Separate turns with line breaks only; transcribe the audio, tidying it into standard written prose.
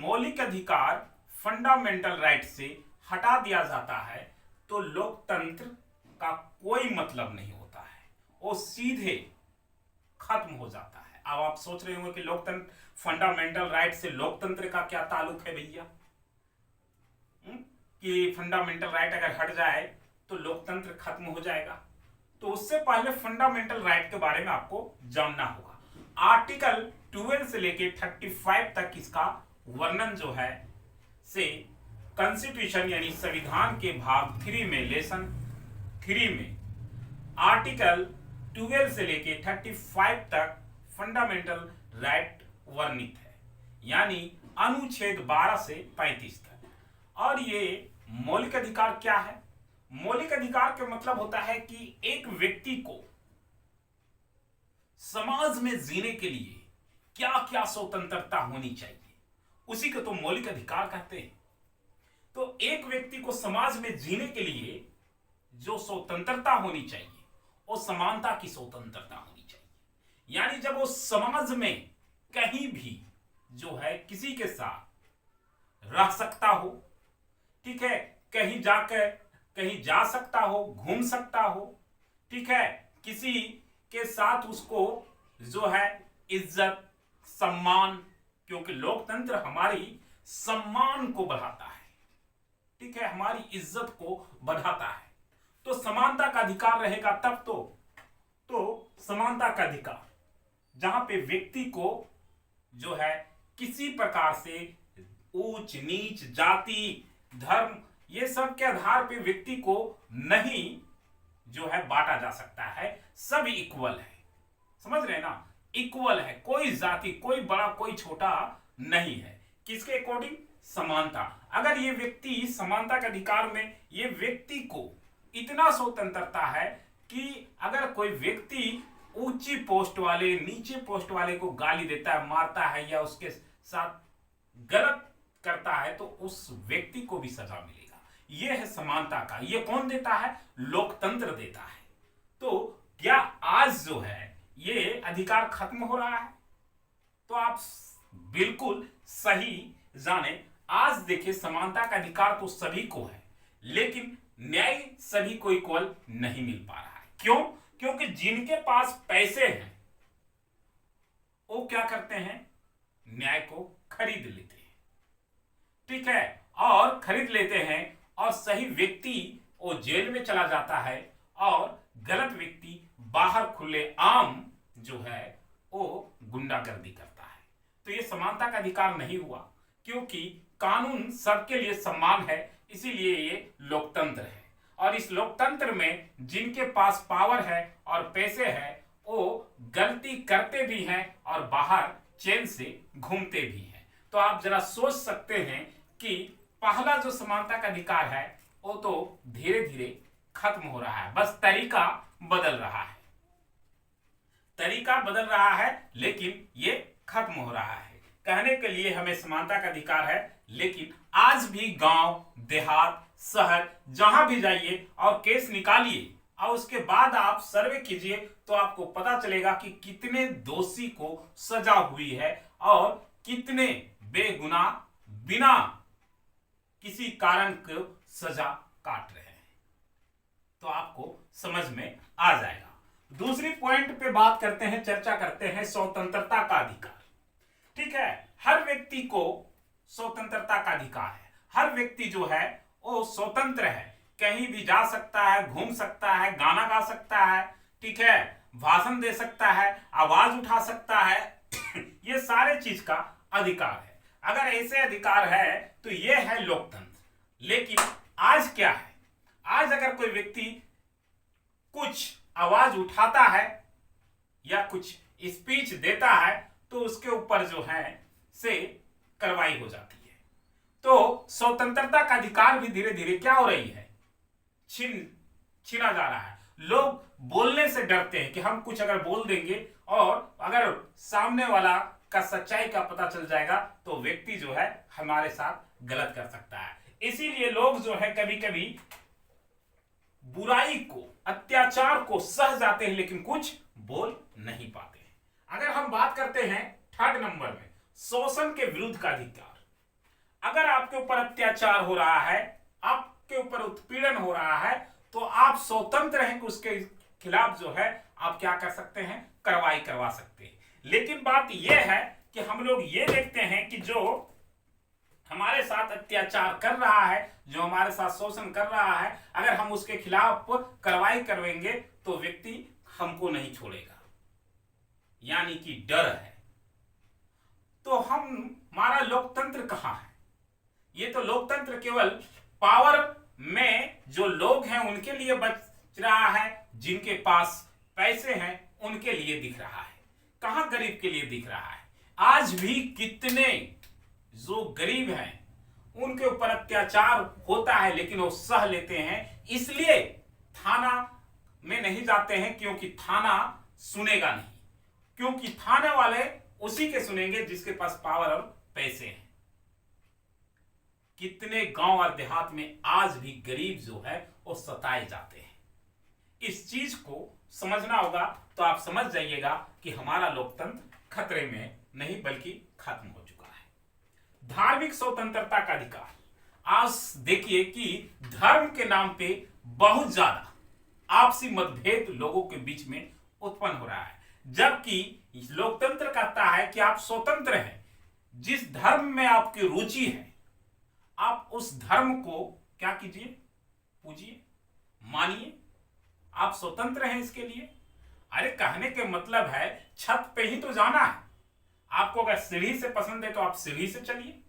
मौलिक अधिकार fundamental right से हटा दिया जाता है तो लोकतंत्र का कोई मतलब नहीं होता है, वो सीधे खत्म हो जाता है। अब आप सोच रहे होंगे कि लोकतंत्र फंडामेंटल राइट से लोकतंत्र का क्या ताल्लुक है भैया? कि फंडामेंटल राइट अगर हट जाए तो लोकतंत्र खत्म हो जाएगा। तो उससे पहले फंडामेंटल राइट के बारे में आपको जानना होगा। आर्टिकल 12 से लेके 35 तक इसका वर्णन जो है से कॉन्स्टिट्यूशन यानी संविधान के भाग 3 में लेसन 3 में आर्टिकल 12 से लेके 35 तक फंडामेंटल राइट वर्णित है, यानी अनुच्छेद 12 से 35 तक। और ये मौलिक अधिकार क्या है? मौलिक अधिकार का मतलब होता है कि एक व्यक्ति को समाज में जीने के लिए क्या क्या स्वतंत्रता होनी चाहिए, उसी को तो मौलिक अधिकार कहते हैं। तो एक व्यक्ति को समाज में जीने के लिए जो स्वतंत्रता होनी चाहिए वो समानता की स्वतंत्रता होनी चाहिए, यानी जब वो समाज में कहीं भी जो है किसी के साथ रह सकता हो, ठीक है, कहीं जाकर कहीं जा सकता हो, घूम सकता हो, ठीक है, किसी के साथ उसको जो है इज्जत सम्मान, क्योंकि लोकतंत्र हमारी सम्मान को बढ़ाता है, ठीक है, हमारी इज्जत को बढ़ाता है। तो समानता का अधिकार रहेगा तब तो समानता का अधिकार जहां पे व्यक्ति को जो है किसी प्रकार से ऊंच नीच जाति धर्म ये सब के आधार पे व्यक्ति को नहीं जो है बांटा जा सकता है, सब इक्वल है। समझ रहे हैं ना? इक्वल है, कोई जाति कोई बड़ा कोई छोटा नहीं है। किसके अकॉर्डिंग? समानता। अगर ये व्यक्ति समानता के अधिकार में ये व्यक्ति को इतना स्वतंत्रता है कि अगर कोई व्यक्ति ऊंची पोस्ट वाले नीचे पोस्ट वाले को गाली देता है, मारता है या उसके साथ गलत करता है तो उस व्यक्ति को भी सजा मिलेगा। यह है समानता का। यह कौन देता है? लोकतंत्र देता है। तो क्या आज जो है ये अधिकार खत्म हो रहा है? तो आप बिल्कुल सही जाने। आज देखिए समानता का अधिकार तो सभी को है, लेकिन न्याय सभी को इक्वल नहीं मिल पा रहा है। क्यों? क्योंकि जिनके पास पैसे हैं वो क्या करते हैं? न्याय को खरीद लेते हैं, ठीक है, और खरीद लेते हैं और सही व्यक्ति वो जेल में चला जाता है और गलत व्यक्ति बाहर खुले आम जो है वो गुंडागर्दी करता है। तो ये समानता का अधिकार नहीं हुआ, क्योंकि कानून सबके लिए समान है, इसीलिए ये लोकतंत्र है। और इस लोकतंत्र में जिनके पास पावर है और पैसे है वो गलती करते भी हैं और बाहर चैन से घूमते भी हैं। तो आप जरा सोच सकते हैं कि पहला जो समानता का अधिकार है वो तो धीरे धीरे खत्म हो रहा है, बस तरीका बदल रहा है। तरीका बदल रहा है लेकिन ये खत्म हो रहा है। कहने के लिए हमें समानता का अधिकार है, लेकिन आज भी गांव देहात शहर जहां भी जाइए और केस निकालिए और उसके बाद आप सर्वे कीजिए तो आपको पता चलेगा कि कितने दोषी को सजा हुई है और कितने बेगुनाह बिना किसी कारण को सजा काट रहे हैं। तो आपको समझ में आ जाएगा। दूसरी पॉइंट पे बात करते हैं, चर्चा करते हैं स्वतंत्रता का अधिकार। ठीक है, हर व्यक्ति को स्वतंत्रता का अधिकार है। हर व्यक्ति जो है वो स्वतंत्र है, कहीं भी जा सकता है, घूम सकता है, गाना गा सकता है, ठीक है, भाषण दे सकता है, आवाज उठा सकता है ये सारे चीज का अधिकार है। अगर ऐसे अधिकार है तो ये है लोकतंत्र। लेकिन आज क्या है? आज अगर कोई व्यक्ति कुछ आवाज उठाता है या कुछ स्पीच देता है तो उसके ऊपर जो है से कार्रवाई हो जाती है। तो स्वतंत्रता का अधिकार भी धीरे धीरे क्या हो रही है? छीना जा रहा है। लोग बोलने से डरते हैं कि हम कुछ अगर बोल देंगे और अगर सामने वाला का सच्चाई का पता चल जाएगा तो व्यक्ति जो है हमारे साथ गलत कर सकता है। इसीलिए लोग जो है कभी कभी बुराई को, अत्याचार को सह जाते हैं लेकिन कुछ बोल नहीं पाते हैं। अगर हम बात करते हैं थर्ड नंबर में शोषण के विरुद्ध का अधिकार, अगर आपके ऊपर अत्याचार हो रहा है, आपके ऊपर उत्पीड़न हो रहा है, तो आप स्वतंत्र हैं कि उसके खिलाफ जो है आप क्या कर सकते हैं, कार्रवाई करवा सकते हैं। लेकिन बात यह है कि हम लोग ये देखते हैं कि जो हमारे साथ अत्याचार कर रहा है, जो हमारे साथ शोषण कर रहा है, अगर हम उसके खिलाफ कार्रवाई करवाएंगे तो व्यक्ति हमको नहीं छोड़ेगा, यानी कि डर है। तो हमारा लोकतंत्र कहां है? ये तो लोकतंत्र केवल पावर में जो लोग हैं उनके लिए बच रहा है, जिनके पास पैसे हैं उनके लिए दिख रहा है, कहां गरीब के लिए दिख रहा है? आज भी कितने जो गरीब हैं उनके ऊपर अत्याचार होता है, लेकिन वो सह लेते हैं, इसलिए थाना में नहीं जाते हैं, क्योंकि थाना सुनेगा नहीं, क्योंकि थाने वाले उसी के सुनेंगे जिसके पास पावर और पैसे हैं। कितने गांव और देहात में आज भी गरीब जो है वो सताए जाते हैं। इस चीज को समझना होगा, तो आप समझ जाइएगा कि हमारा लोकतंत्र खतरे में नहीं बल्कि खत्म हो चुका है। धार्मिक स्वतंत्रता का अधिकार, आज देखिए कि धर्म के नाम पे बहुत ज्यादा आपसी मतभेद लोगों के बीच में उत्पन्न हो रहा है, जबकि लोकतंत्र कहता है कि आप स्वतंत्र हैं, जिस धर्म में आपकी रुचि है आप उस धर्म को क्या कीजिए, पूजिए, मानिए, आप स्वतंत्र हैं इसके लिए। अरे कहने के मतलब है छत पे ही तो जाना है, आपको अगर सीढ़ी से पसंद है तो आप सीढ़ी से चलिए,